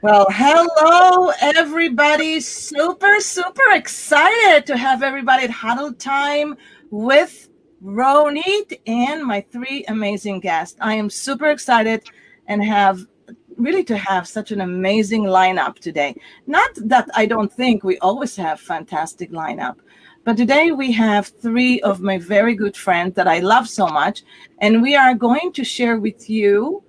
Well, hello, everybody. Super excited to have everybody at Huddle Time with Ronit and my three amazing guests. I am super excited and to have such an amazing lineup today. Not that I don't think we always have fantastic lineup, but today we have three of my very good friends that I love so much, and we are going to share with you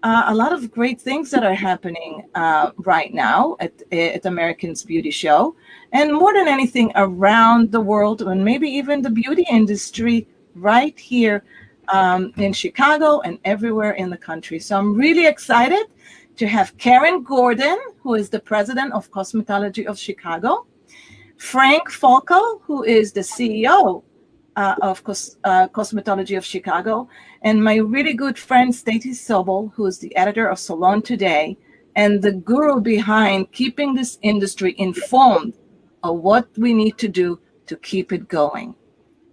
a lot of great things that are happening right now at Americans Beauty Show, and more than anything around the world, and maybe even the beauty industry right here in Chicago and everywhere in the country. So I'm really excited to have Karen Gordon, who is the president of Cosmetology of Chicago, Frank Falco, who is the CEO of Cosmetology of Chicago, and my really good friend Stacy Sobel, who is the editor of Salon Today and the guru behind keeping this industry informed of what we need to do to keep it going.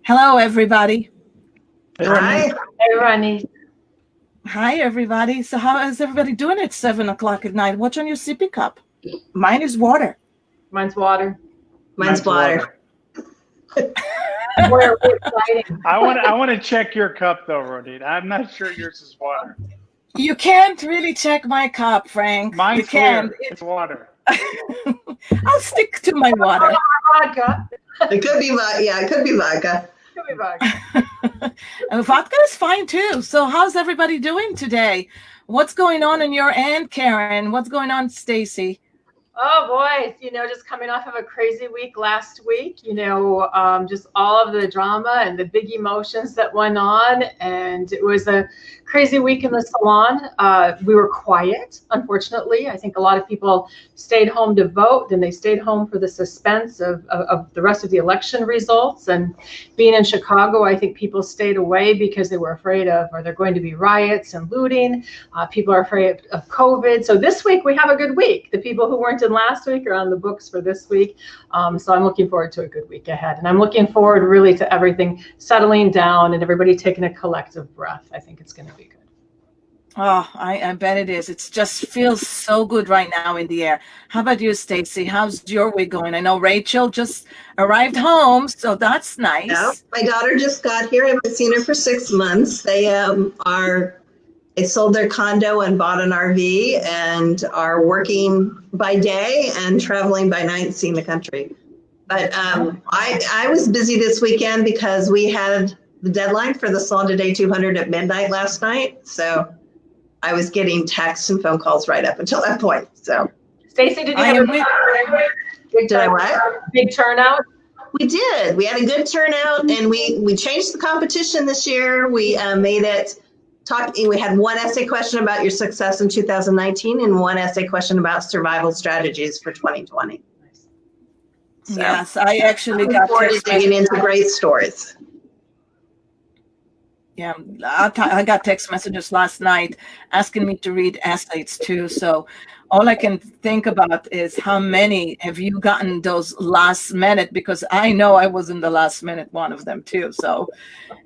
Hello, everybody. Hi. Hey, Ronnie. Hi, everybody. So how is everybody doing at 7 o'clock at night? What's on your sippy cup? Mine is water. Mine's water. Mine's water. We're exciting. I want to check your cup though, Ronit. I'm not sure yours is water. You can't really check my cup, Frank. Mine's you can. clear. It's water. I'll stick to my water. Vodka. It could be vodka. Yeah, it could be vodka. Could be vodka. And vodka is fine too. So how's everybody doing today? What's going on your end, Karen? What's going on, Stacy? Oh boy, just coming off of a crazy week last week, just all of the drama and the big emotions that went on. And it was a crazy week in the salon. We were quiet, unfortunately. I think a lot of people stayed home to vote, and they stayed home for the suspense of the rest of the election results. And being in Chicago, I think people stayed away because they were afraid of, are there going to be riots and looting? People are afraid of COVID. So this week we have a good week. The people who weren't in last week are on the books for this week. So I'm looking forward to a good week ahead. And I'm looking forward really to everything settling down and everybody taking a collective breath. I think it's going to be good. Oh, I bet it is. It just feels so good right now in the air. How about you, Stacy? How's your week going? I know Rachel just arrived home, so that's nice. Yeah, my daughter just got here. I haven't seen her for 6 months. They sold their condo and bought an RV and are working by day and traveling by night, seeing the country. But I was busy this weekend because we had the deadline for the Salon Today 200 at midnight last night. So I was getting texts and phone calls right up until that point. So, Stacy, did you have a big turnout? We did. We had a good turnout, and we changed the competition this year. We made it. We had one essay question about your success in 2019 and one essay question about survival strategies for 2020. So, yes, I actually got digging into great stories. Yeah, I got text messages last night asking me to read essays too. So all I can think about is how many have you gotten those last minute? Because I know I was in the last minute one of them too. So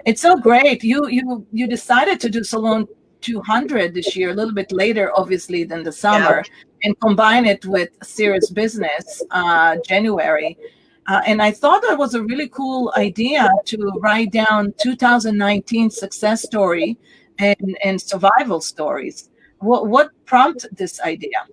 it's so great. You decided to do Salon 200 this year, a little bit later, obviously, than the summer, and combine it with Serious Business, January. And I thought that was a really cool idea to write down 2019 success story and survival stories. What prompted this idea?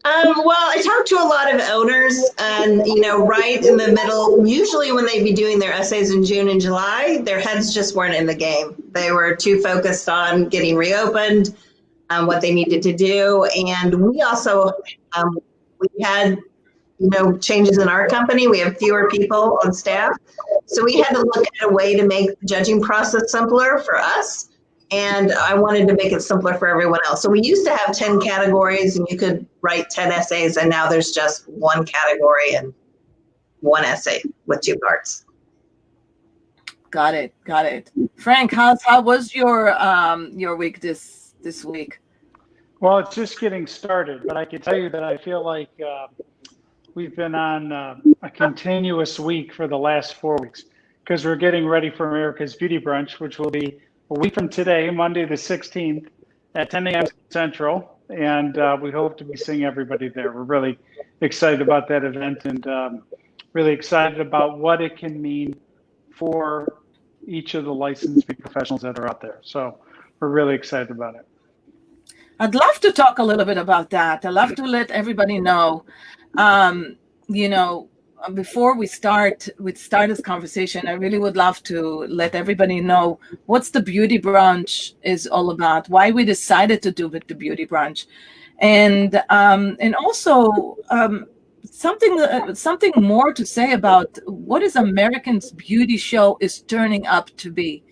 Well, I talked to a lot of owners, and right in the middle, usually when they'd be doing their essays in June and July, their heads just weren't in the game. They were too focused on getting reopened, what they needed to do. And we also, we had changes in our company. We have fewer people on staff. So we had to look at a way to make the judging process simpler for us. And I wanted to make it simpler for everyone else. So we used to have 10 categories and you could write 10 essays, and now there's just one category and one essay with 2 parts. Got it. Frank, how was your week this week? Well, it's just getting started, but I can tell you that I feel like we've been on a continuous week for the last 4 weeks because we're getting ready for America's Beauty Brunch, which will be a week from today, Monday the 16th at 10 a.m. Central. and we hope to be seeing everybody there. We're really excited about that event, and really excited about what it can mean for each of the licensed beauty professionals that are out there. So we're really excited about it. I'd love to talk a little bit about that. I'd love to let everybody know, before we start this conversation, I really would love to let everybody know what's the Beauty Brunch is all about, why we decided to do the Beauty Brunch, and also something more to say about what is American's Beauty Show is turning up to be.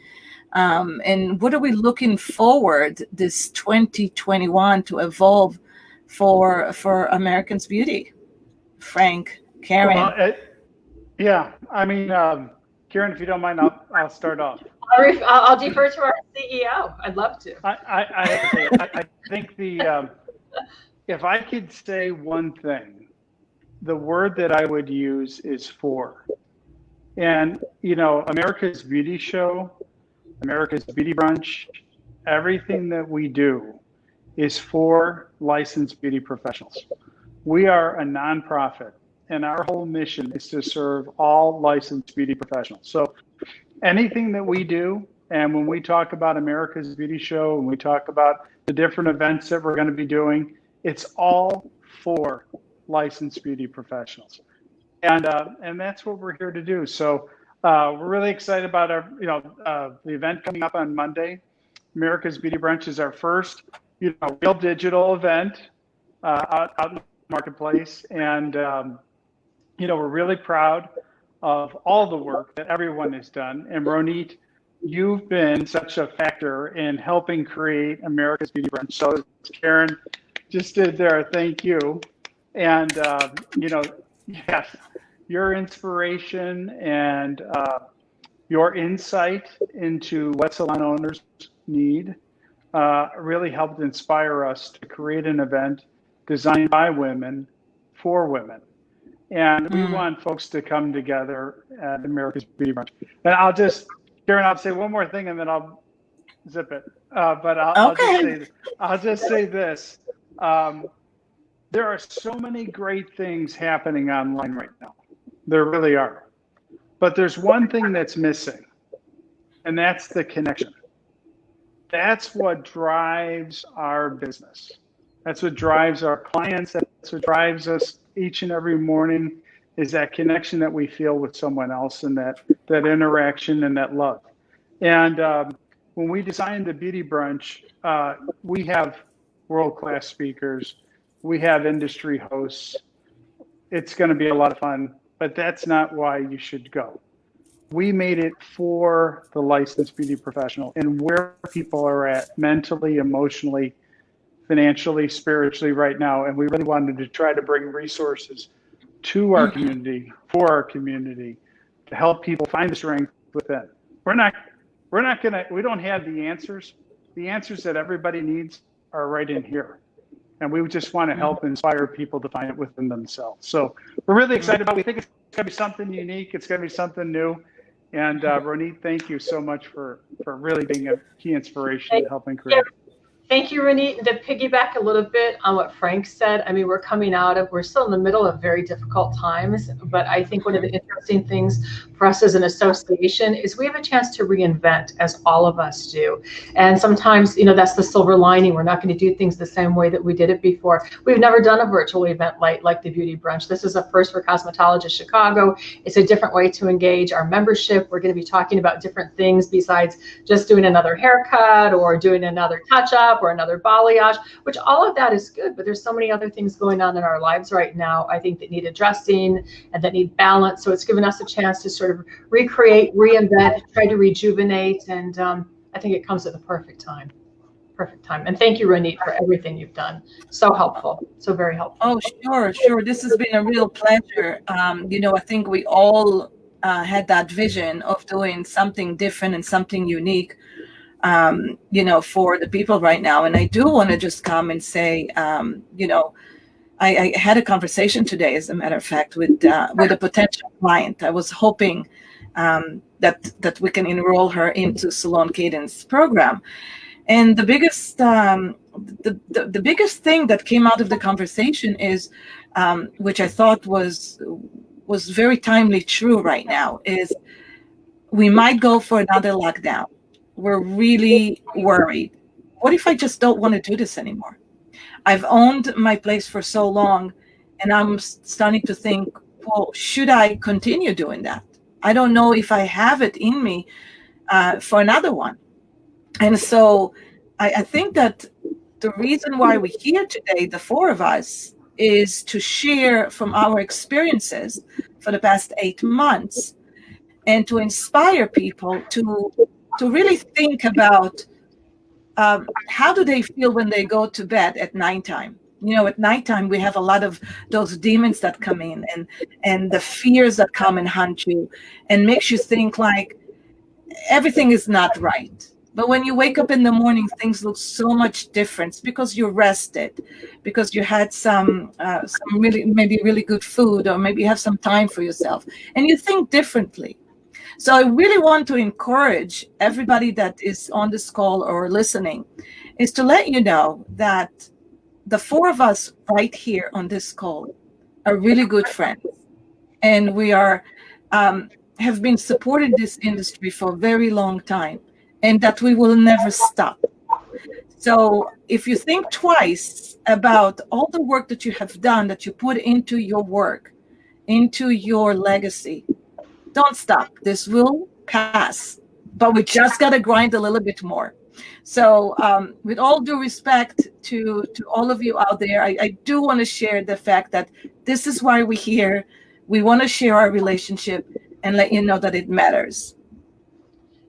And what are we looking forward this 2021 to evolve for American's Beauty? Frank, Karen. Well, Karen, if you don't mind, I'll start off. I'll defer to our CEO. I'd love to. I think if I could say one thing, the word that I would use is for. And, America's Beauty Show, America's Beauty Brunch, everything that we do is for licensed beauty professionals. We are a nonprofit, and our whole mission is to serve all licensed beauty professionals. So anything that we do, and when we talk about America's Beauty Show, and we talk about the different events that we're going to be doing, it's all for licensed beauty professionals. And that's what we're here to do. So we're really excited about the event coming up on Monday. America's Beauty Brunch is our first, real digital event out in the marketplace. And, we're really proud of all the work that everyone has done. And Ronit, you've been such a factor in helping create America's Beauty Brunch. So as Karen just did there, thank you. And, yes, your inspiration and your insight into what salon owners need really helped inspire us to create an event designed by women for women. And we want folks to come together at America's Beauty Brunch. And Karen, I'll say one more thing and then I'll zip it. But I'll just say this. There are so many great things happening online right now. There really are. But there's one thing that's missing, and that's the connection. That's what drives our business. That's what drives our clients. That's what drives us each and every morning, is that connection that we feel with someone else, and that interaction and that love. And when we designed the Beauty Brunch, we have world-class speakers. We have industry hosts. It's going to be a lot of fun, but that's not why you should go. We made it for the licensed beauty professional and where people are at mentally, emotionally, financially, spiritually right now. And we really wanted to try to bring resources to our community, for our community, to help people find the strength within. We don't have the answers. The answers that everybody needs are right in here. And we just want to help inspire people to find it within themselves. So we're really excited about it. We think it's going to be something unique. It's going to be something new. And Ronit, thank you so much for really being a key inspiration to helping create. Thank you, Ronit. To piggyback a little bit on what Frank said, I mean, we're still in the middle of very difficult times, but I think one of the interesting things for us as an association is we have a chance to reinvent, as all of us do. And sometimes, that's the silver lining. We're not going to do things the same way that we did it before. We've never done a virtual event like the Beauty Brunch. This is a first for Cosmetologist Chicago. It's a different way to engage our membership. We're going to be talking about different things besides just doing another haircut or doing another touch-up or another balayage, which all of that is good, but there's so many other things going on in our lives right now, I think, that need addressing and that need balance. So it's given us a chance to sort of recreate, reinvent, try to rejuvenate, and I think it comes at the perfect time. And thank you, Ronit, for everything you've done. So helpful, so very helpful. Oh, sure. This has been a real pleasure. I think we all had that vision of doing something different and something unique, for the people right now. And I do want to just come and say, I had a conversation today, as a matter of fact, with a potential client. I was hoping that we can enroll her into Salon Cadence program. And the biggest the biggest thing that came out of the conversation is, which I thought was very timely true right now, is we might go for another lockdown. We're really worried. What if I just don't want to do this anymore? I've owned my place for so long, and I'm starting to think, well, should I continue doing that? I don't know if I have it in me for another one. And so I think that the reason why we're here today, the four of us, is to share from our experiences for the past 8 months and to inspire people to really think about how do they feel when they go to bed at nighttime. You know, at nighttime, we have a lot of those demons that come in and the fears that come and hunt you and makes you think like everything is not right. But when you wake up in the morning, things look so much different because you're rested, because you had some really good food, or maybe you have some time for yourself, and you think differently. So I really want to encourage everybody that is on this call or listening, is to let you know that the four of us right here on this call are really good friends, and we are have been supporting this industry for a very long time, and that we will never stop. So if you think twice about all the work that you have done, that you put into your work, into your legacy, don't stop. This will pass, but we just got to grind a little bit more. So with all due respect to all of you out there, I do want to share the fact that this is why we're here. We want to share our relationship and let you know that it matters.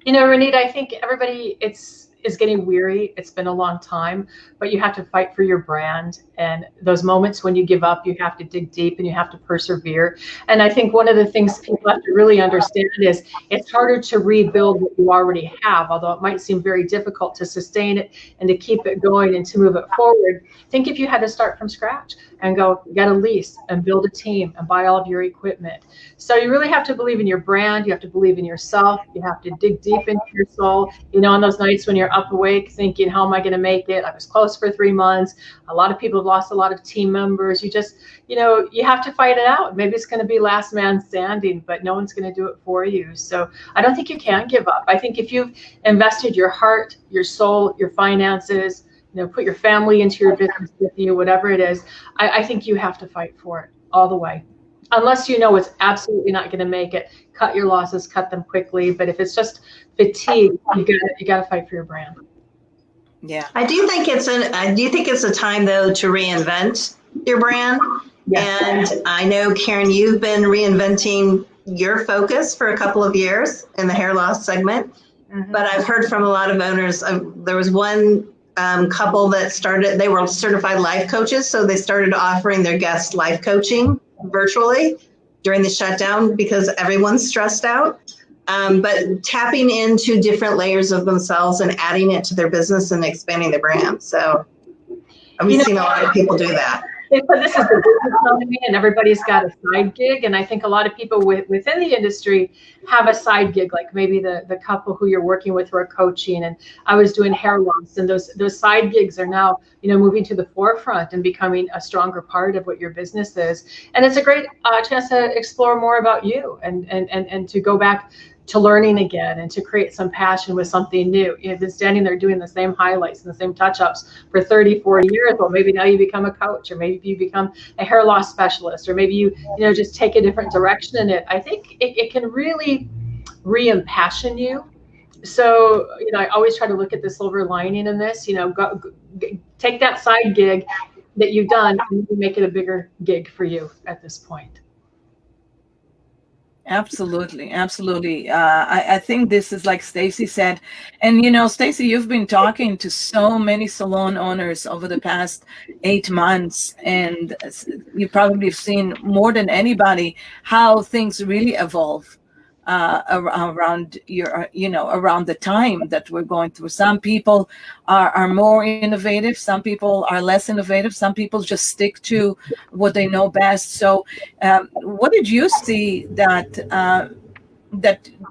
You know, Ronit, I think everybody is getting weary. It's been a long time, but you have to fight for your brand. And those moments when you give up, you have to dig deep and you have to persevere. And I think one of the things people have to really understand is it's harder to rebuild what you already have, although it might seem very difficult to sustain it and to keep it going and to move it forward. Think if you had to start from scratch and go get a lease and build a team and buy all of your equipment. So you really have to believe in your brand. You have to believe in yourself. You have to dig deep into your soul. You know, on those nights when you're up awake thinking, how am I going to make it? I was closed for 3 months. A lot of people have lost a lot of team members. You just, you know, you have to fight it out. Maybe it's going to be last man standing, but no one's going to do it for you. So I don't think you can give up. I think if you've invested your heart, your soul, your finances, you know, put your family into your business with you, whatever it is, I think you have to fight for it all the way. Unless you know it's absolutely not going to make it, cut your losses, cut them quickly. But if it's just fatigue, you got to fight for your brand. Yeah, I do think it's a time though to reinvent your brand. Yes. And I know, Karen, you've been reinventing your focus for a couple of years in the hair loss segment. Mm-hmm. But I've heard from a lot of owners. There was one couple that started. They were certified life coaches, so they started offering their guests life coaching virtually during the shutdown because everyone's stressed out. But tapping into different layers of themselves and adding it to their business and expanding their brand. So we've seen a lot of people do that. This is the business economy, and everybody's got a side gig. And I think a lot of people within the industry have a side gig, like maybe the couple who you're working with who are coaching. And I was doing hair loss, and those side gigs are now, you know, moving to the forefront and becoming a stronger part of what your business is. And it's a great chance to explore more about you and to go back to learning again and to create some passion with something new. You've been standing there doing the same highlights and the same touch-ups for 30, 40 years. Well, maybe now you become a coach, or maybe you become a hair loss specialist, or maybe you just take a different direction in it. I think it can really re-impassion you. So, you know, I always try to look at the silver lining in this, you know, go take that side gig that you've done and make it a bigger gig for you at this point. Absolutely. I think this is like Stacy said, and you know, Stacy, you've been talking to so many salon owners over the past 8 months, and you probably have seen more than anybody how things really evolve around around the time that we're going through. Some people are more innovative, some people are less innovative, some people just stick to what they know best. So what did you see that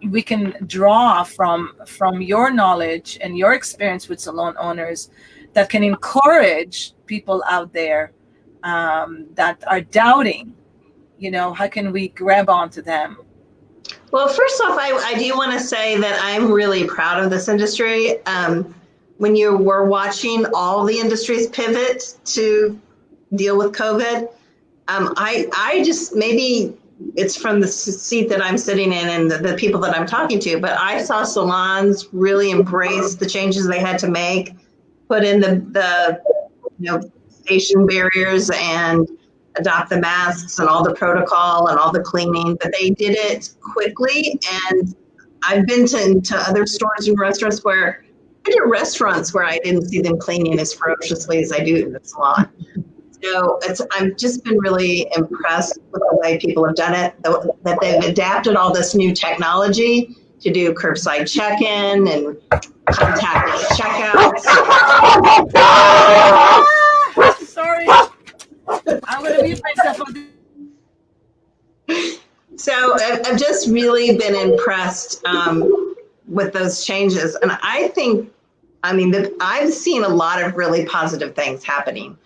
we can draw from your knowledge and your experience with salon owners that can encourage people out there that are doubting? How can we grab onto them? Well, first off, I do want to say that I'm really proud of this industry. When you were watching all the industries pivot to deal with COVID, I just, maybe it's from the seat that I'm sitting in and the people that I'm talking to, but I saw salons really embrace the changes they had to make, put in the station barriers and adopt the masks and all the protocol and all the cleaning, but they did it quickly. And I've been to other stores and restaurants where I didn't see them cleaning as ferociously as I do in the salon. So I've just been really impressed with the way people have done it, that they've adapted all this new technology to do curbside check-in and contactless checkouts. Sorry. I'm going to mute myself. So I've just really been impressed with those changes. And I've seen a lot of really positive things happening.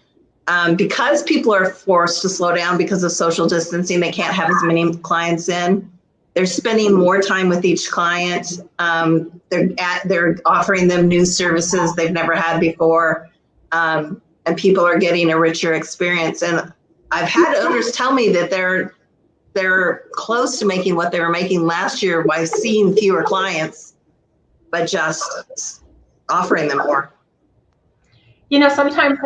Because people are forced to slow down because of social distancing, they can't have as many clients in. They're spending more time with each client. They're offering them new services they've never had before. And people are getting a richer experience. And I've had owners tell me that they're close to making what they were making last year by seeing fewer clients, but just offering them more. Sometimes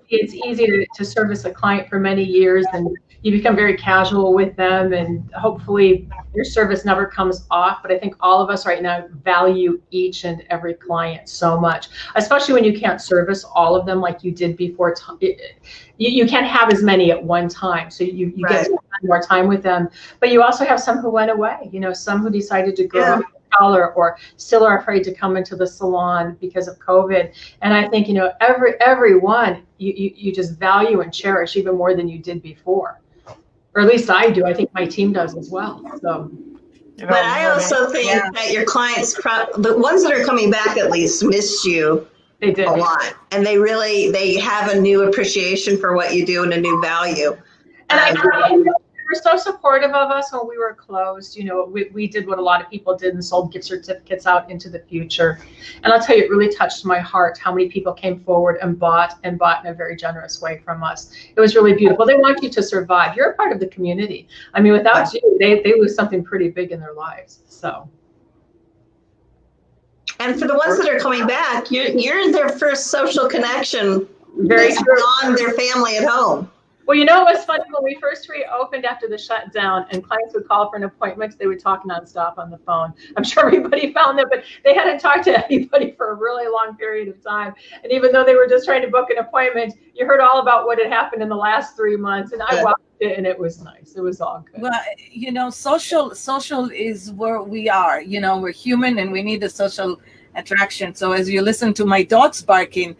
it's easy to service a client for many years, and you become very casual with them, and hopefully your service never comes off. But I think all of us right now value each and every client so much, especially when you can't service all of them like you did before. You can't have as many at one time, so you Right. get to spend more time with them. But you also have some who went away, some who decided to go Yeah. or still are afraid to come into the salon because of COVID. And I think, everyone you just value and cherish even more than you did before. Or at least I do. I think my team does as well. So. But I also think that your clients, the ones that are coming back at least, missed you They did. a lot. And they have a new appreciation for what you do and a new value. And they were so supportive of us when we were closed. We did what a lot of people did and sold gift certificates out into the future. And I'll tell you, it really touched my heart how many people came forward and bought in a very generous way from us. It was really beautiful. They want you to survive. You're a part of the community. Without you, they lose something pretty big in their lives. So. And for the ones that are coming back, you're their first social connection Very true. beyond their family at home. Well, it was funny when we first reopened after the shutdown and clients would call for an appointment, they would talk nonstop on the phone. I'm sure everybody found that, but they hadn't talked to anybody for a really long period of time. And even though they were just trying to book an appointment, you heard all about what had happened in the last 3 months. And I watched it and it was nice. It was all good. Well, social is where we are. We're human and we need a social attraction. So as you listen to my dogs barking,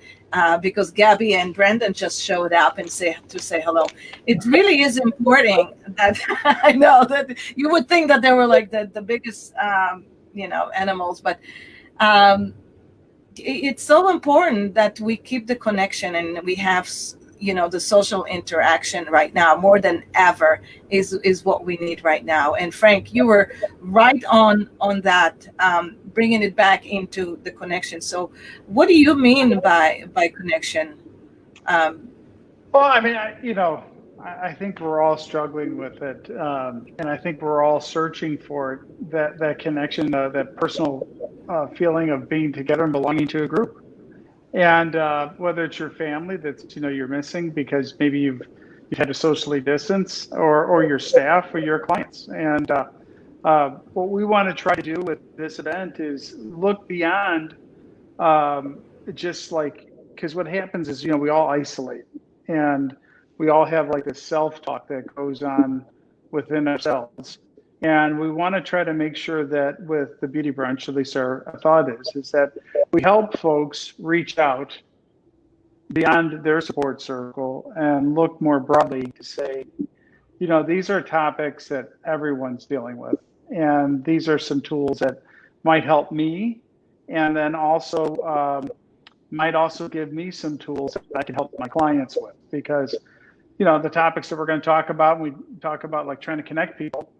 because Gabby and Brendan just showed up and say hello. It really is important that I know that you would think that they were like the biggest, animals, but it's so important that we keep the connection and we have, the social interaction right now more than ever is what we need right now. And Frank, you were right on that. Bringing it back into the connection. So what do you mean by connection? Well, I think we're all struggling with it. And I think we're all searching for it, that connection, that personal feeling of being together and belonging to a group. And whether it's your family that's, you're missing because maybe you've had to socially distance, or your staff or your clients. And what we want to try to do with this event is look beyond because what happens is, we all isolate and we all have like this self-talk that goes on within ourselves. And we want to try to make sure that with the Beauty Brunch, at least our thought is that we help folks reach out beyond their support circle and look more broadly to say, these are topics that everyone's dealing with. And these are some tools that might help me. And then also might also give me some tools that I can help my clients with, because, the topics that we're going to talk about, we talk about like trying to connect people,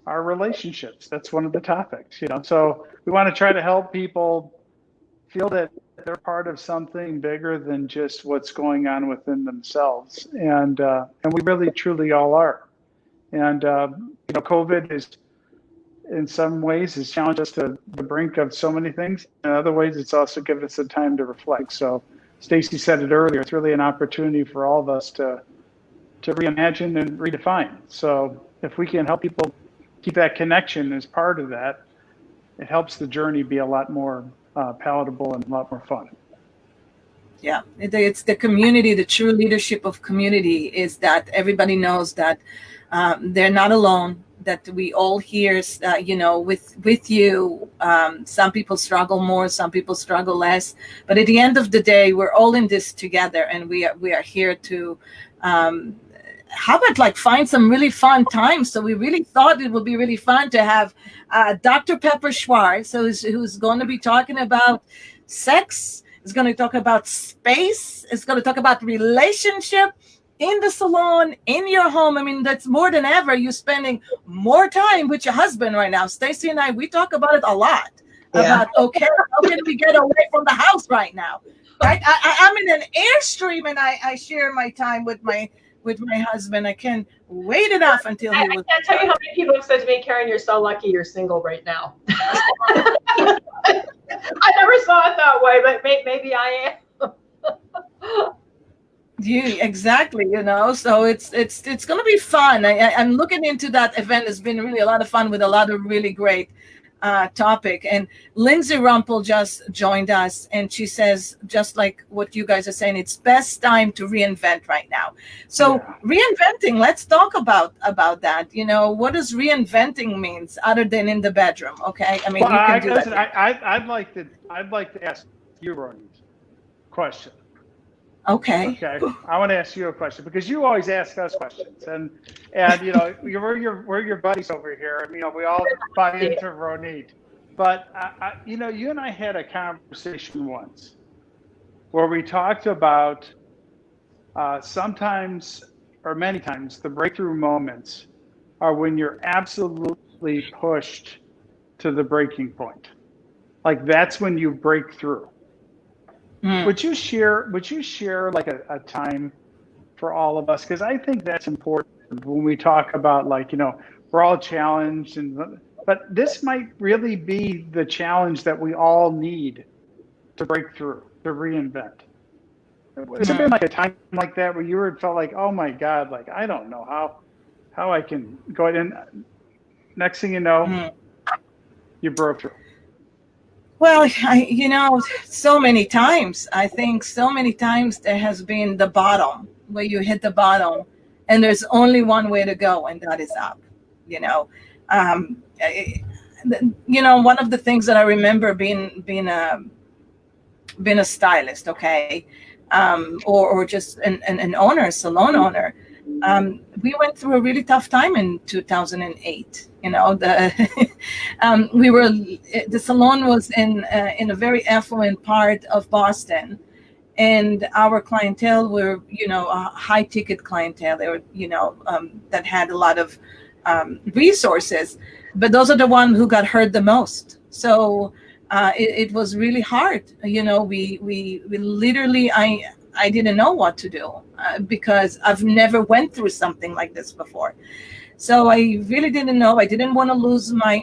are relationships. That's one of the topics, so we want to try to help people feel that they're part of something bigger than just what's going on within themselves. And we really, truly all are. And, COVID is, in some ways, has challenged us to the brink of so many things. In other ways, it's also given us the time to reflect. So Stacy said it earlier, it's really an opportunity for all of us to reimagine and redefine. So if we can help people keep that connection as part of that, it helps the journey be a lot more palatable and a lot more fun. Yeah, it's the community. The true leadership of community is that everybody knows that they're not alone, that we all here, with you. Some people struggle more, some people struggle less. But at the end of the day, we're all in this together, and we are here to how about like find some really fun times. So we really thought it would be really fun to have Dr. Pepper Schwartz, who's going to be talking about sex, is going to talk about space, is going to talk about relationship in the salon, in your home. I mean, that's more than ever. You're spending more time with your husband right now. Stacy and I, we talk about it a lot. About, okay, how can we get away from the house right now? Right? I'm in an Airstream, and I share my time with my husband. I can't wait enough until I can't tell you how many people have said to me, Karen, you're so lucky you're single right now. I never saw it that way, but maybe I am. Exactly, so it's going to be fun. I'm looking into that event. It's been really a lot of fun with a lot of really great topic. And Lindsay Rumpel just joined us, and she says, just like what you guys are saying, it's best time to reinvent right now. So reinventing, let's talk about that. What does reinventing means other than in the bedroom? Okay, I mean, well, you can do listen, that. I'd like to ask you, Ronit, a question. Okay. I want to ask you a question, because you always ask us questions, and we're your buddies over here. We all buy into Ronit, but you and I had a conversation once where we talked about sometimes, or many times, the breakthrough moments are when you're absolutely pushed to the breaking point. Like, that's when you break through. Would you share like a time for all of us? Because I think that's important when we talk about, like, we're all challenged, but this might really be the challenge that we all need to break through, to reinvent. Has there been like a time like that where you felt like, oh my God, like, I don't know how I can go ahead, and next thing you know, you broke through? Well, so many times, I think so many times there has been the bottom, where you hit the bottom, and there's only one way to go, and that is up. One of the things that I remember being a stylist, okay, or just an owner, a salon owner. We went through a really tough time in 2008. The salon was in a very affluent part of Boston, and our clientele were, a high ticket clientele. They were, that had a lot of resources, but those are the ones who got hurt the most. So it was really hard. We literally, I didn't know what to do because I've never went through something like this before. So I really didn't know. I didn't want to lose my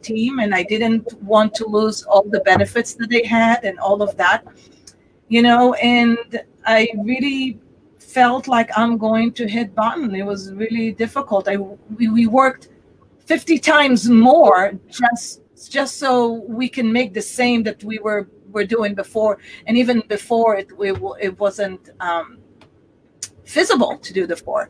team, and I didn't want to lose all the benefits that they had and all of that, and I really felt like I'm going to hit bottom. It was really difficult. We worked 50 times more just so we can make the same that we were doing before, and even before it wasn't feasible to do the 4.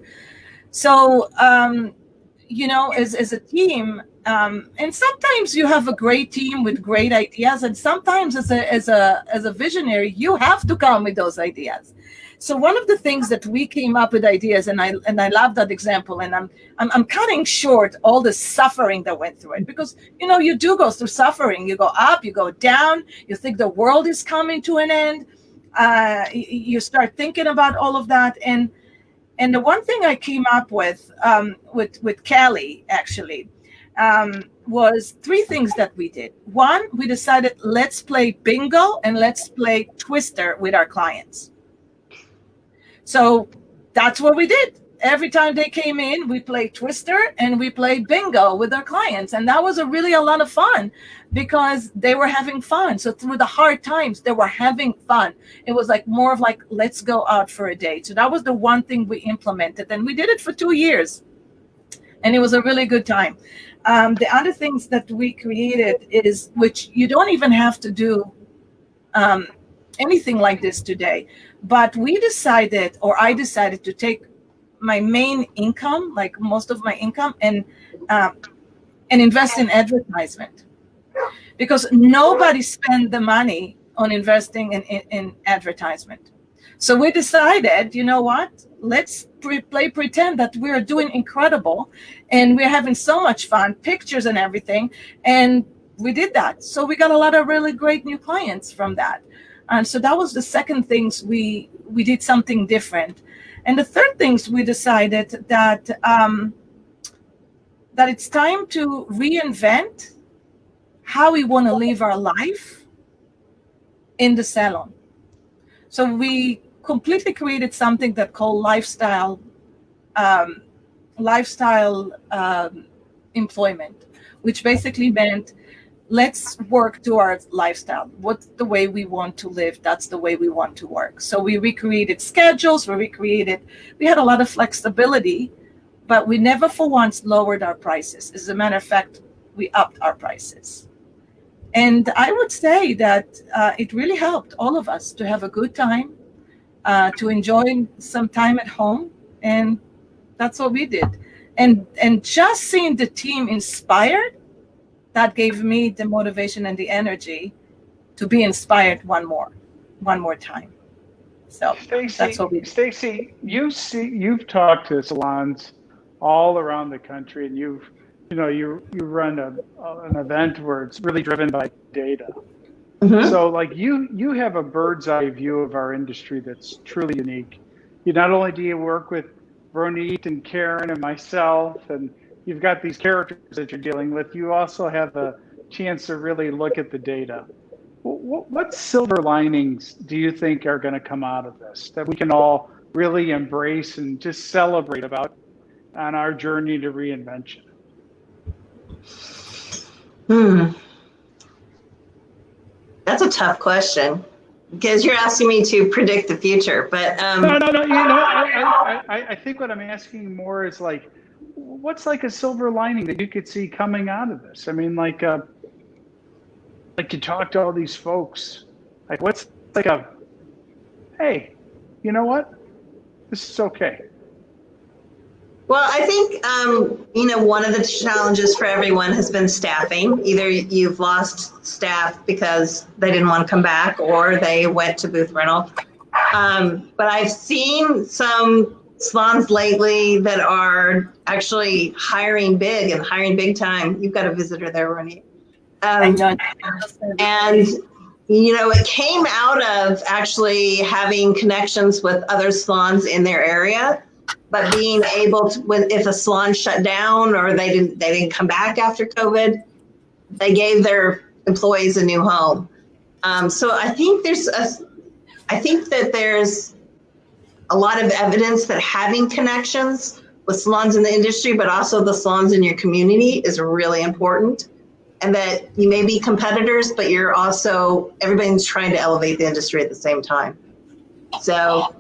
So as a team, and sometimes you have a great team with great ideas, and sometimes as a visionary, you have to come with those ideas. So one of the things that we came up with ideas, and I love that example, and I'm cutting short all the suffering that went through it, because you do go through suffering. You go up, you go down. You think the world is coming to an end. You start thinking about all of that, and the one thing I came up with Kelly actually was 3 things that we did. One, we decided let's play bingo and let's play Twister with our clients. So that's what we did. Every time they came in, we played Twister and we played bingo with our clients. And that was a lot of fun because they were having fun. So through the hard times, they were having fun. It was more of let's go out for a date. So that was the one thing we implemented. And we did it for 2 years. And it was a really good time. The other things that we created is, which you don't even have to do anything like this today, but I decided to take my main income, most of my income, and invest in advertisement, because nobody spent the money on investing in advertisement. So we decided, you know what? Let's pretend that we're doing incredible and we're having so much fun, pictures and everything. And we did that. So we got a lot of really great new clients from that. And so that was the second things we did something different. And the third things we decided that it's time to reinvent how we want to live our life in the salon. So we completely created something that called lifestyle employment, which basically meant let's work towards lifestyle. What's the way we want to live? That's the way we want to work. So we recreated schedules. We had a lot of flexibility, but we never for once lowered our prices. As a matter of fact, we upped our prices. And I would say that it really helped all of us to have a good time, to enjoy some time at home. And that's what we did. And just seeing the team inspired, that gave me the motivation and the energy to be inspired one more time. So that's what we did. Stacy, you've talked to salons all around the country, and you run an event where it's really driven by data. Mm-hmm. So you have a bird's eye view of our industry that's truly unique. Not only do you work with Ronit and Karen and myself, and you've got these characters that you're dealing with, you also have a chance to really look at the data. What silver linings do you think are going to come out of this that we can all really embrace and just celebrate about on our journey to reinvention? That's a tough question because you're asking me to predict the future. But no. I think what I'm asking more is what's a silver lining that you could see coming out of this? I mean, you talk to all these folks, what's hey, you know what? This is okay. Well, I think, one of the challenges for everyone has been staffing. Either you've lost staff because they didn't want to come back or they went to booth rental. But I've seen some salons lately that are actually hiring big and hiring big time. You've got a visitor there, Ronit. And, it came out of actually having connections with other salons in their area. But being able to, if a salon shut down or they didn't come back after COVID, they gave their employees a new home. So I think that there's a lot of evidence that having connections with salons in the industry, but also the salons in your community, is really important. And that you may be competitors, but you're also, everybody's trying to elevate the industry at the same time. So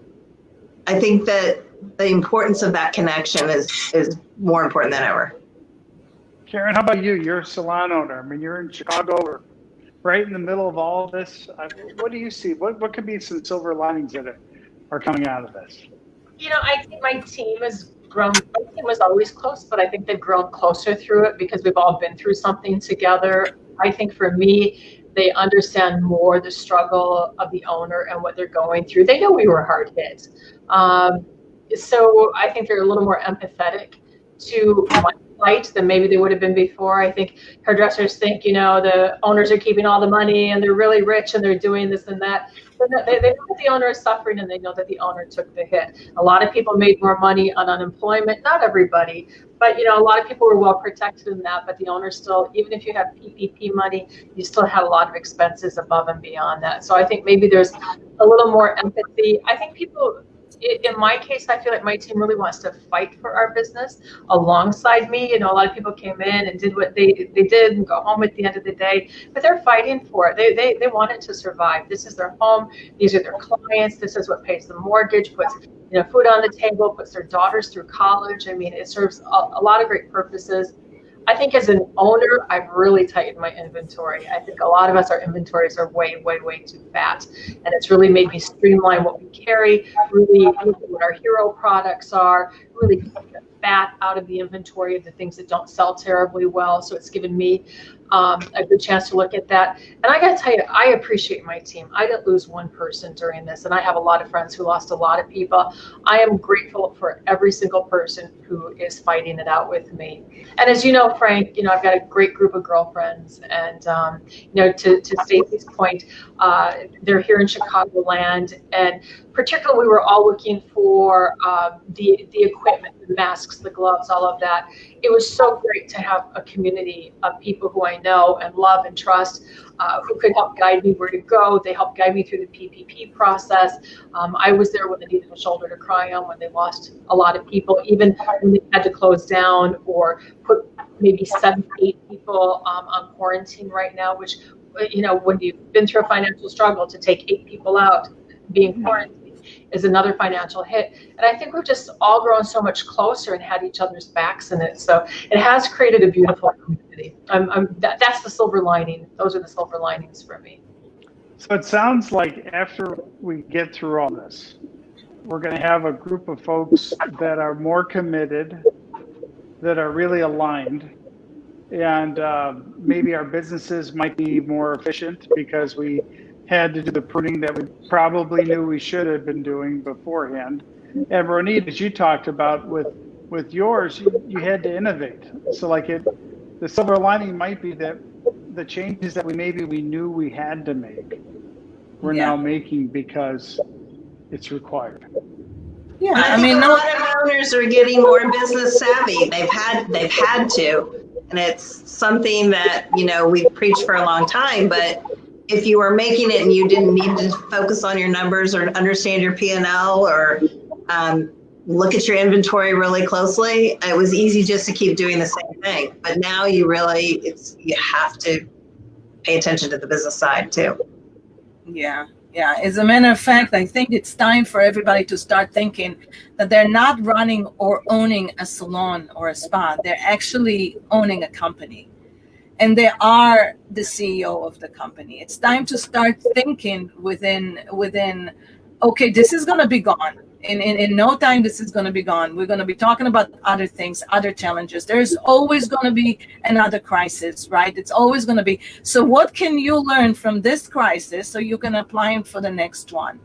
I think that the importance of that connection is more important than ever. Karen, how about you? You're a salon owner. I mean, you're in Chicago, or right in the middle of all this. What do you see? What could be some silver linings that are coming out of this? I think my team has grown. My team was always close, but I think they've grown closer through it because we've all been through something together. I think for me, They understand more the struggle of the owner and what they're going through. They know we were hard hit. So I think they're a little more empathetic to my plight than maybe they would have been before. I think hairdressers think, the owners are keeping all the money and they're really rich and they're doing this and that. They know that the owner is suffering and they know that the owner took the hit. A lot of people made more money on unemployment, not everybody, but a lot of people were well protected in that, but the owner still, even if you have PPP money, you still had a lot of expenses above and beyond that. So I think maybe there's a little more empathy. I think people, in my case, I feel like my team really wants to fight for our business alongside me. A lot of people came in and did what they did and go home at the end of the day, but they're fighting for it. They want it to survive. This is their home. These are their clients. This is what pays the mortgage, puts food on the table, puts their daughters through college. I mean, it serves a lot of great purposes. I think as an owner, I've really tightened my inventory. I think a lot of us, our inventories are way, way, way too fat. And it's really made me streamline what we carry, really look at what our hero products are, really take the fat out of the inventory of the things that don't sell terribly well. So it's given me a good chance to look at that. And I got to tell you, I appreciate my team. I didn't lose one person during this, and I have a lot of friends who lost a lot of people. I am grateful for every single person who is fighting it out with me. And as you know, Frank, I've got a great group of girlfriends, and to Stacey's point, they're here in Chicagoland, and particularly we were all looking for the equipment, the masks, the gloves, all of that. It was so great to have a community of people who I know and love and trust, who could help guide me where to go. They helped guide me through the PPP process. I was there when they needed a shoulder to cry on, when they lost a lot of people, even when they had to close down or put maybe 7 to 8 people on quarantine right now, which, when you've been through a financial struggle, to take 8 people out being quarantined is another financial hit. And I think we've just all grown so much closer and had each other's backs in it. So it has created a beautiful community. That's the silver lining. Those are the silver linings for me. So it sounds like after we get through all this, we're going to have a group of folks that are more committed, that are really aligned, and maybe our businesses might be more efficient because we had to do the pruning that we probably knew we should have been doing beforehand. And Ronit, as you talked about with yours, you had to innovate. So the silver lining might be that the changes that we knew we had to make, we're now making because it's required. Yeah, I mean, a lot of owners are getting more business savvy. They've had to, and it's something that we've preached for a long time. But if you were making it and you didn't need to focus on your numbers or understand your P&L or look at your inventory really closely, it was easy just to keep doing the same thing. But now you have to pay attention to the business side too. Yeah. As a matter of fact, I think it's time for everybody to start thinking that they're not running or owning a salon or a spa. They're actually owning a company. And they are the CEO of the company. It's time to start thinking within. Okay, this is going to be gone. In no time, this is going to be gone. We're going to be talking about other things, other challenges. There's always going to be another crisis, right? It's always going to be. So what can you learn from this crisis so you can apply it for the next one?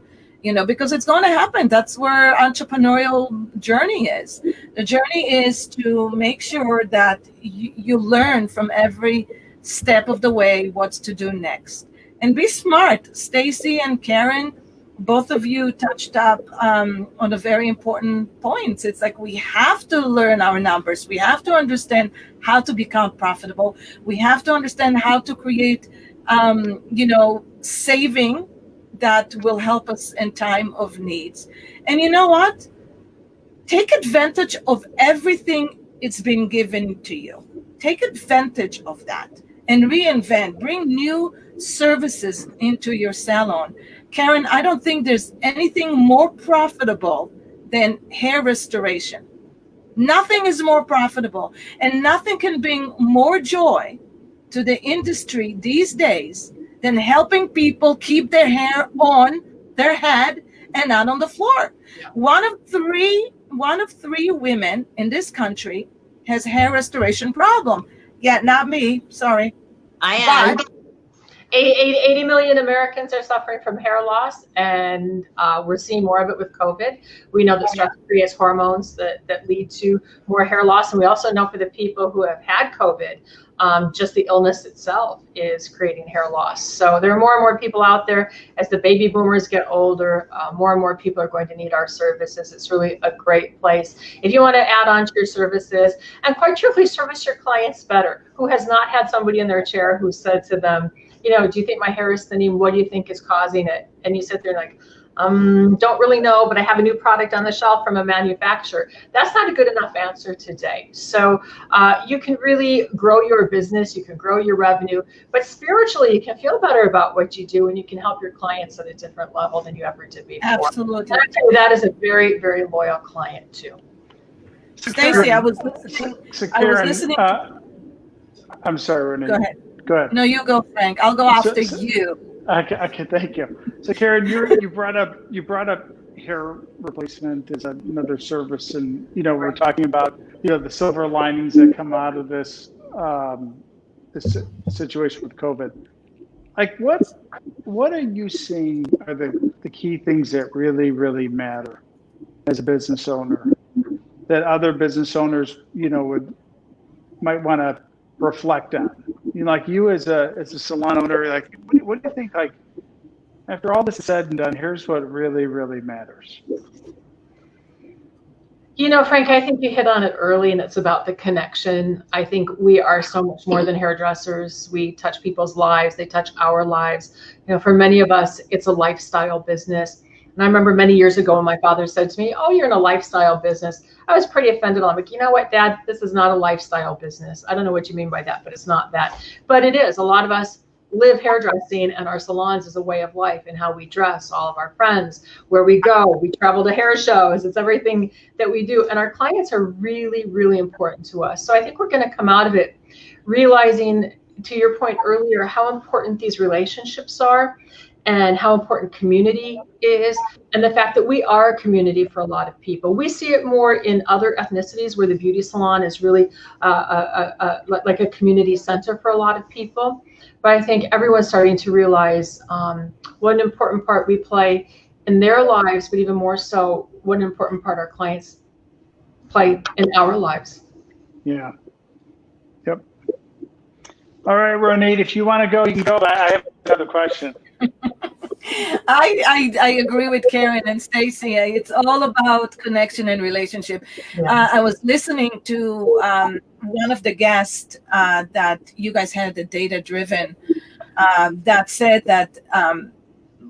Because it's going to happen. That's where entrepreneurial journey is. The journey is to make sure that you learn from every step of the way what's to do next. And be smart. Stacey and Karen, both of you touched up on a very important points. It's like we have to learn our numbers. We have to understand how to become profitable. We have to understand how to create, saving that will help us in time of needs. And you know what? Take advantage of everything it's been given to you. Take advantage of that and reinvent. Bring new services into your salon. Karen, I don't think there's anything more profitable than hair restoration. Nothing is more profitable, and nothing can bring more joy to the industry these days than helping people keep their hair on their head and not on the floor. One of three women in this country has hair restoration problem. Yeah, not me. Sorry. I am. 80 million Americans are suffering from hair loss, and we're seeing more of it with COVID. We know that stress creates hormones that lead to more hair loss, and we also know for the people who have had COVID, just the illness itself is creating hair loss. So there are more and more people out there. As the baby boomers get older, more and more people are going to need our services. It's really a great place. If you want to add on to your services, and quite truthfully, service your clients better. Who has not had somebody in their chair who said to them, you know, do you think my hair is thinning? What do you think is causing it? And you sit there like, don't really know, but I have a new product on the shelf from a manufacturer. That's not a good enough answer today. So you can really grow your business, you can grow your revenue, but spiritually you can feel better about what you do, and you can help your clients at a different level than you ever did before. Absolutely. And I tell you, that is a very, very loyal client too. Stacey, I was Karen, listening. I'm sorry, Renee. Go ahead. Go ahead. No, you go, Frank. I'll go after you. Okay, thank you. So Karen, you brought up hair replacement as another service, and we're talking about the silver linings that come out of this this situation with COVID. Like what are you seeing are the key things that really matter as a business owner that other business owners might want to reflect on? Like you as a salon owner, like what do you think, like after all this is said and done, here's what really matters? Frank, I think you hit on it early, and it's about the connection. I think we are so much more than hairdressers. We touch people's lives. They touch our lives. For many of us, it's a lifestyle business. And I remember many years ago when my father said to me, "Oh, you're in a lifestyle business." I was pretty offended. I'm like, you know what, Dad? This is not a lifestyle business. I don't know what you mean by that, but it's not that. But it is. A lot of us live hairdressing, and our salons is a way of life, and how we dress, all of our friends, where we go. We travel to hair shows. It's everything that we do. And our clients are really important to us. So I think we're going to come out of it realizing, to your point earlier, how important these relationships are, and how important community is, and the fact that we are a community for a lot of people. We see it more in other ethnicities where the beauty salon is really like a community center for a lot of people. But I think everyone's starting to realize what an important part we play in their lives, but even more so, what an important part our clients play in our lives. Yeah. Yep. All right, Ronit, if you want to go, you can go. I have another question. I agree with Karen and Stacey. It's all about connection and relationship. Yeah. I was listening to one of the guests that you guys had, the data driven, that said that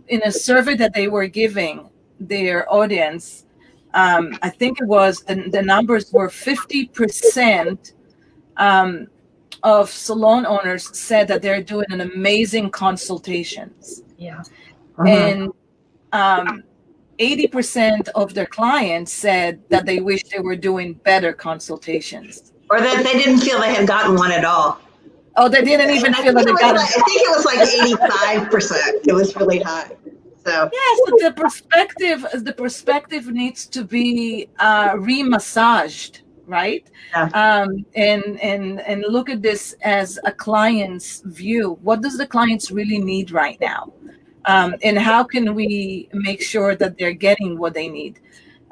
in a survey that they were giving their audience, I think it was the numbers were 50% of salon owners said that they're doing an amazing consultations. Yeah. And 80% of their clients said that they wish they were doing better consultations. Or that they didn't feel they had gotten one at all. Oh, they didn't even feel that they got it. I think it was like 85%. It was really high. So yes, but the perspective needs to be remassaged, right? Yeah. And look at this as a client's view. What does the clients really need right now? And how can we make sure that they're getting what they need?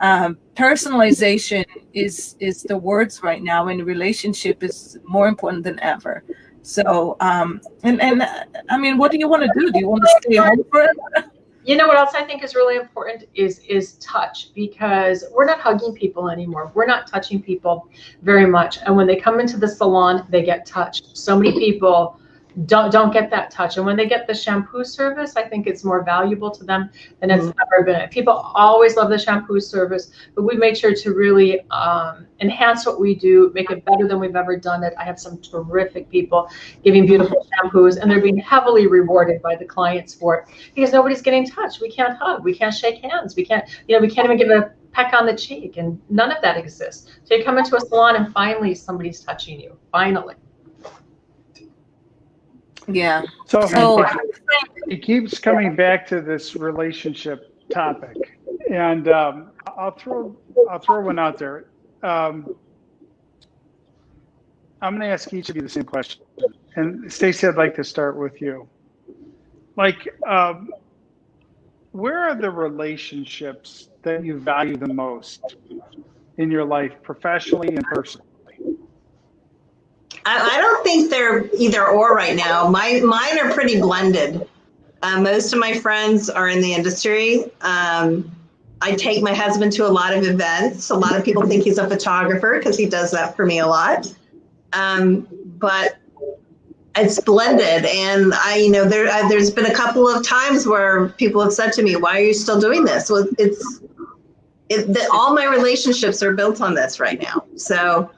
Personalization is the words right now, and relationship is more important than ever. So, and I mean, what do you want to do? Do you want to stay home forever? You know what else I think is really important is touch, because we're not hugging people anymore. We're not touching people very much. And when they come into the salon, they get touched. So many people don't get that touch. And when they get the shampoo service, I think it's more valuable to them than it's ever been. People always love the shampoo service, but we make sure to really enhance what we do, make it better than we've ever done it. I have some terrific people giving beautiful shampoos, and they're being heavily rewarded by the clients for it, because nobody's getting touched. We can't hug, we can't shake hands, we can't even give a peck on the cheek, and none of that exists. So you come into a salon and finally somebody's touching you, finally. Yeah. So it keeps coming back to this relationship topic, and I'll throw one out there. I'm going to ask each of you the same question. And Stacey, I'd like to start with you. Like, where are the relationships that you value the most in your life, professionally and personally? I don't think they're either or right now. Mine are pretty blended. Most of my friends are in the industry. I take my husband to a lot of events. A lot of people think he's a photographer because he does that for me a lot. But it's blended, and there's been a couple of times where people have said to me, "Why are you still doing this?" Well, all my relationships are built on this right now. So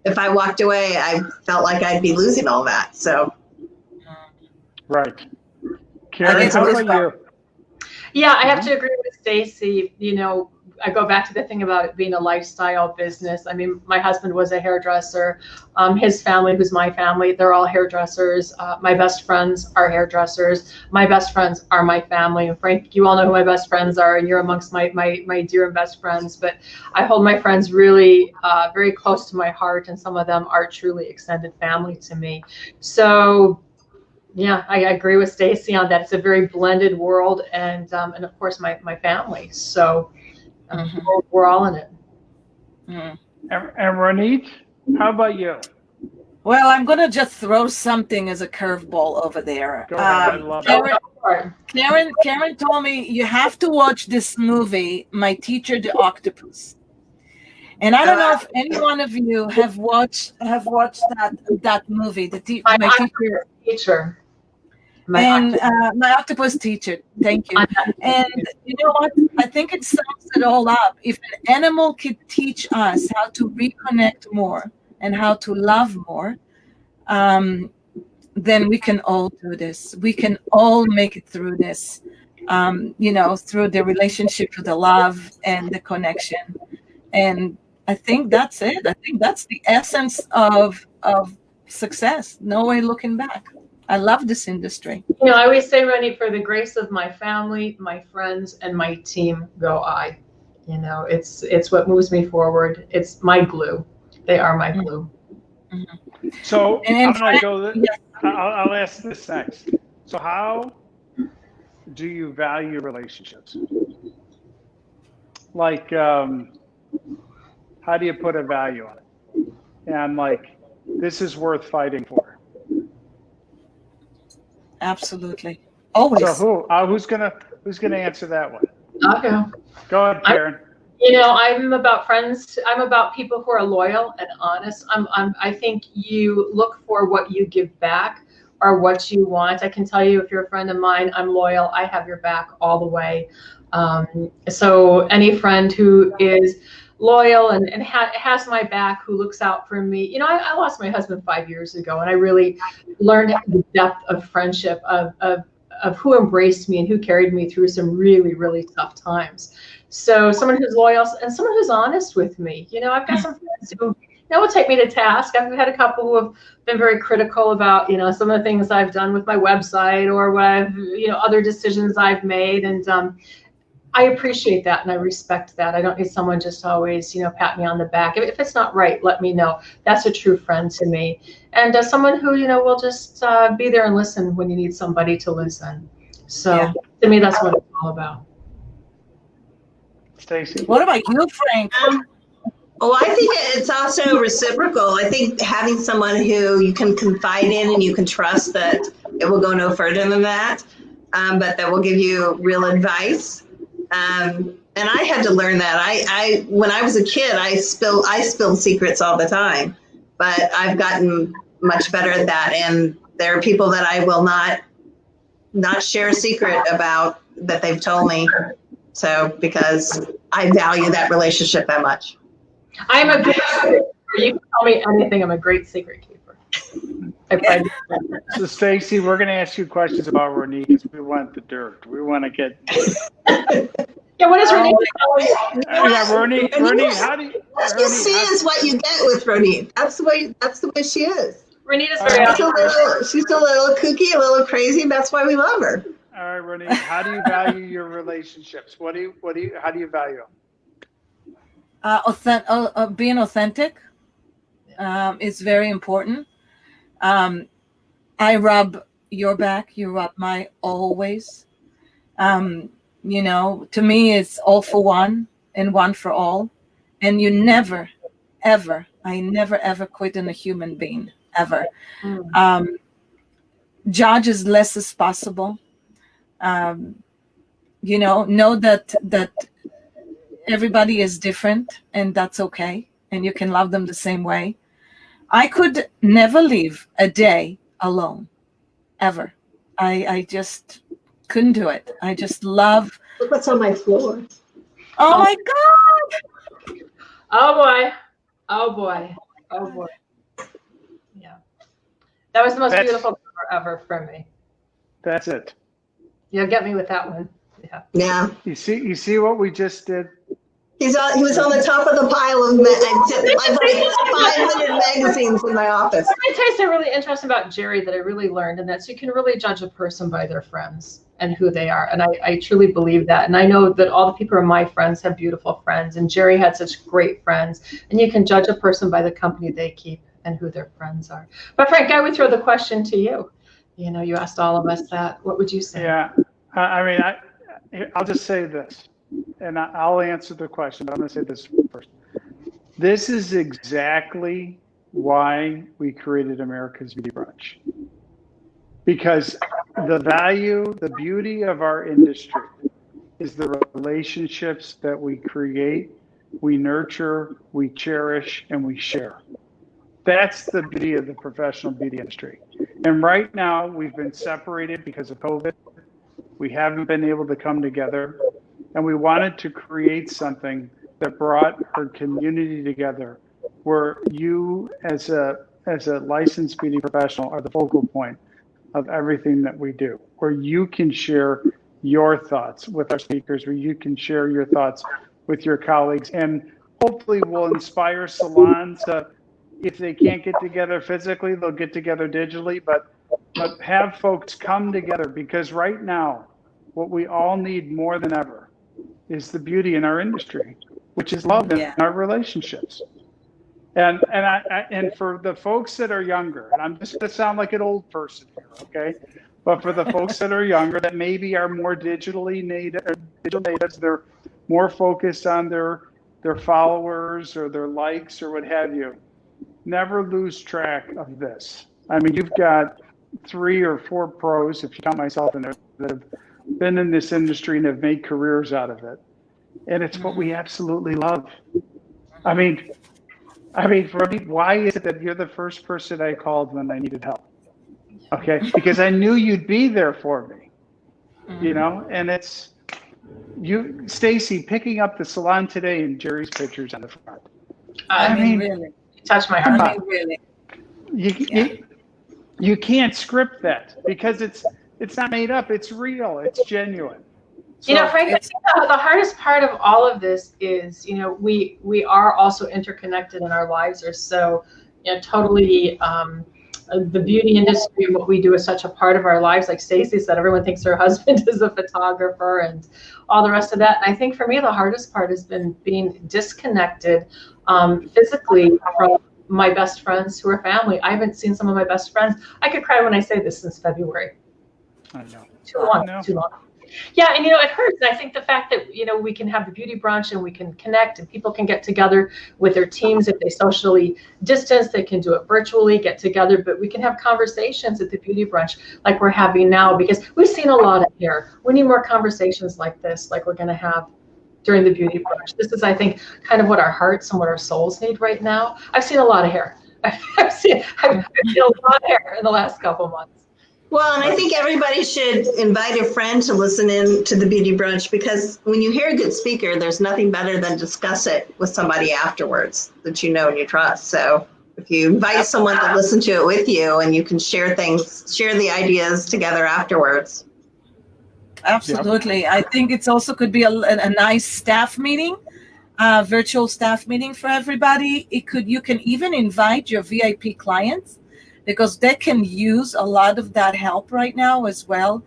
if I walked away, I felt like I'd be losing all that. So, right, Karen, how about you? Yeah, I have to agree with Stacy. I go back to the thing about it being a lifestyle business. I mean, my husband was a hairdresser. His family, who's my family, they're all hairdressers. My best friends are hairdressers. My best friends are my family. And Frank, you all know who my best friends are, and you're amongst my dear and best friends. But I hold my friends really very close to my heart, and some of them are truly extended family to me. So yeah, I agree with Stacy on that. It's a very blended world, and of course my family. So we're all in it. Mm. And Ronit, how about you? Well, I'm going to just throw something as a curveball over there. Go ahead, I love it. Karen told me you have to watch this movie, My Teacher the Octopus. And I don't know if any one of you have watched that movie, My Teacher. My Octopus Teacher. Thank you. And you know what? I think it sums it all up. If an animal could teach us how to reconnect more and how to love more, then we can all do this. We can all make it through this, through the relationship, through the love and the connection. And I think that's it. I think that's the essence of success. No way looking back. I love this industry. I always say, Rennie, for the grace of my family, my friends, and my team, go I. It's what moves me forward. It's my glue. They are my glue. Mm-hmm. So I'm going to go. I'll ask this next. So how do you value relationships? Like, how do you put a value on it? And like, this is worth fighting for. Absolutely. Always. So who's gonna answer that one? Okay. Go ahead, Karen. I'm about friends. I'm about people who are loyal and honest. I think you look for what you give back or what you want. I can tell you, if you're a friend of mine, I'm loyal. I have your back all the way. So any friend who is loyal and has my back, who looks out for me. I lost my husband 5 years ago, and I really learned the depth of friendship, of who embraced me and who carried me through some really, really tough times. So someone who's loyal and someone who's honest with me. I've got some friends who will take me to task. I've had a couple who have been very critical about, some of the things I've done with my website or what I've, other decisions I've made. And I appreciate that and I respect that. I don't need someone just always, pat me on the back. If it's not right, let me know. That's a true friend to me. And someone who, will just be there and listen when you need somebody to listen. So to me, that's what it's all about. Stacy? What about you, Frank? Well, I think it's also reciprocal. I think having someone who you can confide in and you can trust that it will go no further than that, but that will give you real advice. And I had to learn that. I when I was a kid, I spilled secrets all the time, but I've gotten much better at that. And there are people that I will not share a secret about that they've told me. So because I value that relationship that much. I'm a good secret keeper. You can tell me anything. I'm a great secret keeper. So Stacy, we're going to ask you questions about Ronit because we want the dirt. We want to get. Yeah, what is Ronit? Ronit, how do you? What you see is what you get with Ronit. That's the way she is. Ronit is very. She's a little kooky, a little crazy. And that's why we love her. All right, Ronit, how do you value your relationships? How do you value them? Being authentic is very important. I rub your back, you rub my always. To me, it's all for one and one for all. And you never, ever, I never, ever quit on a human being, ever. Judge as less as possible. Know that everybody is different, and that's okay. And you can love them the same way. I could never leave a day alone, ever. I just couldn't do it. I just love. Look what's on my floor. Oh my God. Oh boy. Oh boy. Oh boy. Yeah. That was the most beautiful cover ever for me. That's it. You'll get me with that one. Yeah. Yeah. You see what we just did? He was on the top of the pile of I've like 500 magazines in my office. Let me tell you something really interesting about Jerry that I really learned, and that's you can really judge a person by their friends and who they are. And I truly believe that. And I know that all the people who are my friends have beautiful friends, and Jerry had such great friends. And you can judge a person by the company they keep and who their friends are. But Frank, I would throw the question to you. You asked all of us that. What would you say? Yeah, I'll just say this, and I'll answer the question, but I'm going to say this first. This is exactly why we created America's Beauty Brunch. Because the beauty of our industry is the relationships that we create, we nurture, we cherish, and we share. That's the beauty of the professional beauty industry. And right now, we've been separated because of COVID. We haven't been able to come together, and we wanted to create something that brought our community together, where you, as a licensed beauty professional, are the focal point of everything that we do, where you can share your thoughts with our speakers, where you can share your thoughts with your colleagues, and hopefully we'll inspire salons to, if they can't get together physically, they'll get together digitally, but have folks come together, because right now, what we all need more than ever is the beauty in our industry, which is love in our relationships. And for the folks that are younger, and I'm just going to sound like an old person here, okay? But for the folks that are younger, that maybe are more digital natives, they're more focused on their followers or their likes or what have you. Never lose track of this. I mean, you've got 3 or 4 pros, if you count myself in there, that have been in this industry and have made careers out of it. And it's what we absolutely love. I mean, for me, why is it that you're the first person I called when I needed help? Okay, because I knew you'd be there for me, and it's you, Stacy, picking up the salon today and Jerry's pictures on the front. I mean, really, you touched my heart. I mean, really. You can't script that, because it's not made up. It's real. It's genuine. So, Frank, I think the hardest part of all of this is, we are also interconnected, and our lives are so, totally. The beauty industry, what we do, is such a part of our lives. Like Stacey said, everyone thinks her husband is a photographer and all the rest of that. And I think for me, the hardest part has been being disconnected physically from my best friends who are family. I haven't seen some of my best friends. I could cry when I say this, since February. I know. Too long. Yeah, and it hurts. And I think the fact that we can have the beauty brunch and we can connect, and people can get together with their teams if they socially distance. They can do it virtually, get together, but we can have conversations at the beauty brunch like we're having now, because we've seen a lot of hair. We need more conversations like this, like we're going to have during the beauty brunch. This is, I think, kind of what our hearts and what our souls need right now. I've seen a lot of hair. I've seen a lot of hair in the last couple months. Well, and I think everybody should invite a friend to listen in to the beauty brunch, because when you hear a good speaker, there's nothing better than discuss it with somebody afterwards that you know and you trust. So if you invite someone to listen to it with you, and you can share the ideas together afterwards. Absolutely. I think it's also could be a nice staff meeting, virtual staff meeting for everybody. You can even invite your VIP clients, because they can use a lot of that help right now as well.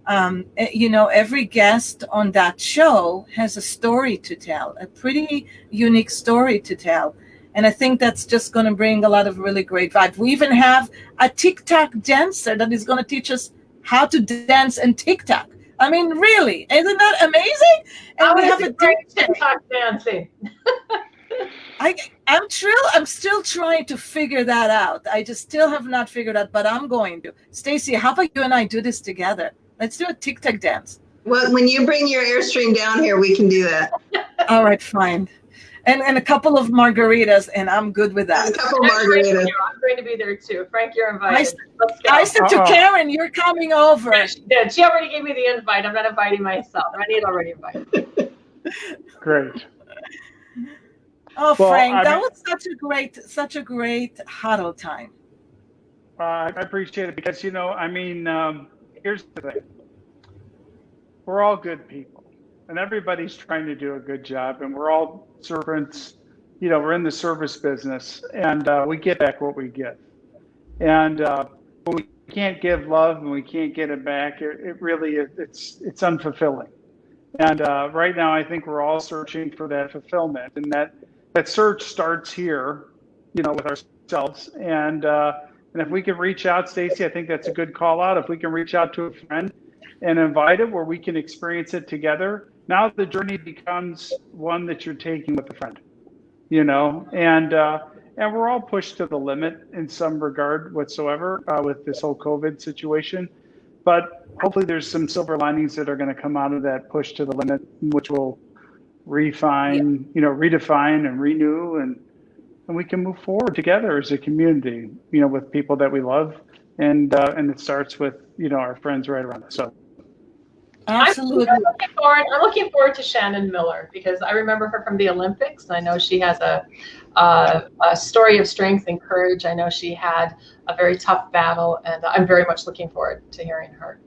Every guest on that show has a story to tell, a pretty unique story to tell. And I think that's just going to bring a lot of really great vibes. We even have a TikTok dancer that is going to teach us how to dance in TikTok. I mean, really, isn't that amazing? And we have a great TikTok dancing. I'm still trying to figure that out. I just still have not figured out, but I'm going to. Stacy, how about you and I do this together? Let's do a TikTok dance. Well, when you bring your Airstream down here, we can do that. All right, fine. And a couple of margaritas, and I'm good with that. A couple margaritas. I'm going to be there too. Frank, you're invited. Let's go. I said to Karen, you're coming over. Yeah, she did. She already gave me the invite. I'm not inviting myself. I need already invited. Great. Oh, Well, Frank, I that mean- was such a great huddle time. I appreciate it because, here's the thing. We're all good people, and everybody's trying to do a good job, and we're all servants. We're in the service business, and we get back what we get. And when we can't give love and we can't get it back, it really it's unfulfilling. And right now, I think we're all searching for that fulfillment, and that search starts here, with ourselves. And if we can reach out, Stacy, I think that's a good call out. If we can reach out to a friend and invite it where we can experience it together, now the journey becomes one that you're taking with a friend, and we're all pushed to the limit in some regard whatsoever with this whole COVID situation. But hopefully there's some silver linings that are going to come out of that push to the limit, which will redefine and renew, and we can move forward together as a community, with people that we love, and it starts with our friends right around us. So Absolutely. I'm looking forward to Shannon Miller because I remember her from the Olympics. I know she has a story of strength and courage. I know she had a very tough battle, and I'm very much looking forward to hearing her.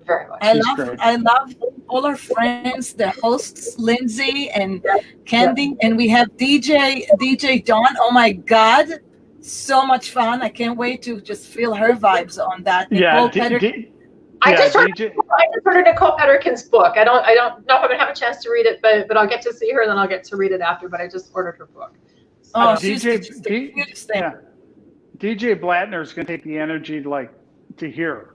Very much. I love all our friends, the hosts, Lindsay and Candy, and we have DJ Dawn. Oh my God, so much fun! I can't wait to just feel her vibes on that. Yeah, I just heard of Nicole Petterkin's book. I don't know if I'm gonna have a chance to read it, but I'll get to see her and then I'll get to read it after. But I just ordered her book. So she's the cutest thing. Yeah. DJ Blattner is going to take the energy to hear her.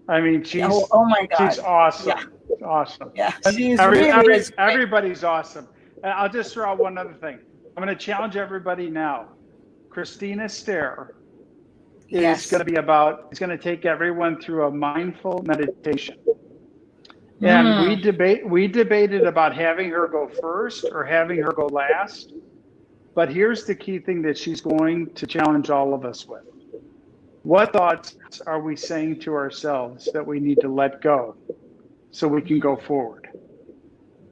I mean, she's oh my God, she's awesome. Yeah. Awesome. Yeah, she's really everybody's awesome. And I'll just throw out one other thing. I'm going to challenge everybody now. Christina Stair is going to take everyone through a mindful meditation. And we debated about having her go first or having her go last. But here's the key thing that she's going to challenge all of us with. What thoughts are we saying to ourselves that we need to let go so we can go forward?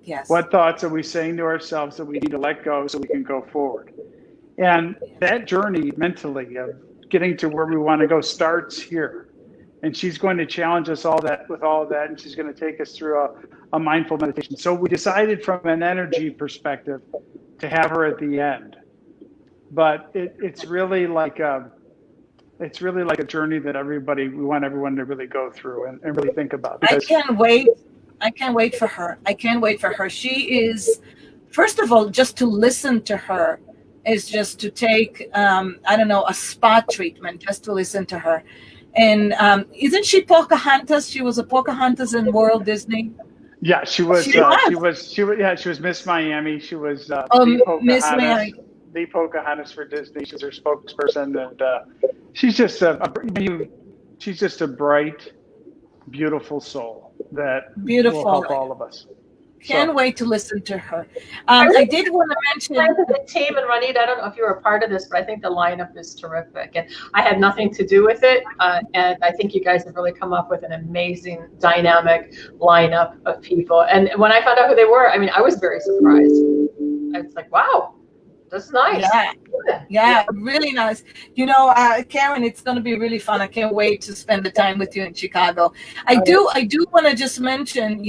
Yes. What thoughts are we saying to ourselves that we need to let go so we can go forward? And that journey mentally of getting to where we want to go starts here. And she's going to challenge us with all of that, and she's going to take us through a mindful meditation. So we decided from an energy perspective to have her at the end. But it's really like a journey that we want everyone to really go through and really think about. I can't wait. I can't wait for her. I can't wait for her. She is, first of all, just to listen to her is just to take, a spa treatment, just to listen to her. And isn't she Pocahontas? She was a Pocahontas in Walt Disney. Yeah, she was. She was Miss Miami. She was Miss Miami. The Pocahontas for Disney. She's her spokesperson, and she's just a bright, beautiful soul that will help all of us. Can't wait to listen to her. I did want to mention the team, and Ronit, I don't know if you were a part of this, but I think the lineup is terrific. And I had nothing to do with it. And I think you guys have really come up with an amazing, dynamic lineup of people. And when I found out who they were, I mean, I was very surprised. I was like, wow, that's nice. Yeah, really nice. Karen, it's going to be really fun. I can't wait to spend the time with you in Chicago. I do want to just mention,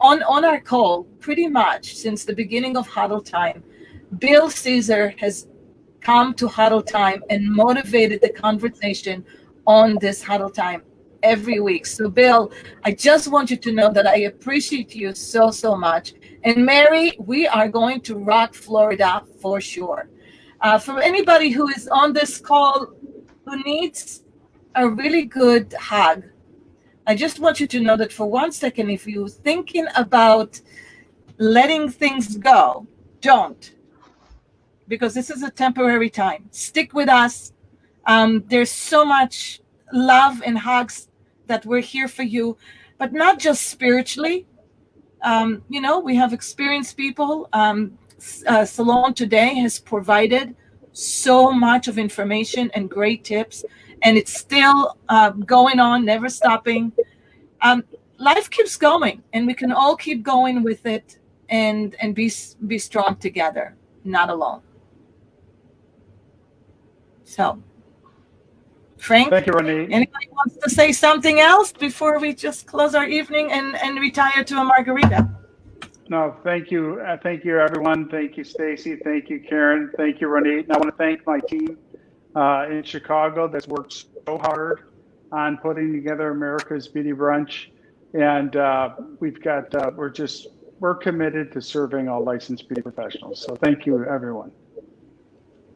on our call, pretty much since the beginning of Huddle Time, Bill Caesar has come to Huddle Time and motivated the conversation on this Huddle Time every week. So Bill, I just want you to know that I appreciate you so much. And Mary, we are going to rock Florida for sure. For anybody who is on this call who needs a really good hug, I just want you to know that for 1 second, if you're thinking about letting things go, don't. Because this is a temporary time. Stick with us. There's so much love and hugs that we're here for you, but not just spiritually. We have experienced people. Salon today has provided so much of information and great tips, and it's still going on, never stopping. Life keeps going, and we can all keep going with it and be strong together, not alone. So, Frank, Thank you, Ronit. anybody wants to say something else before we just close our evening and retire to a margarita? No, thank you. Thank you, everyone. Thank you, Stacy. Thank you, Karen. Thank you, Ronit. And I want to thank my team in Chicago that's worked so hard on putting together America's Beauty Brunch. And we're committed to serving all licensed beauty professionals. So thank you, everyone.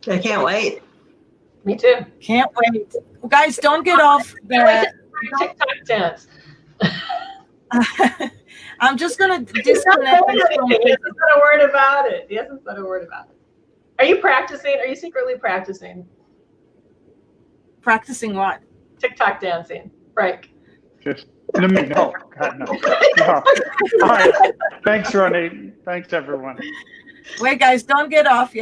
I can't wait. Me too. Can't wait. Guys, don't get off the... TikTok dance. I'm just going to He disconnect. hasn't said a word about it. He hasn't said a word about it. Are you practicing? Are you secretly practicing? Practicing what? TikTok dancing. Frank. Just in a minute. No, God, no. No. All right. Thanks, Ronit. Thanks, everyone. Wait, guys, don't get off yet.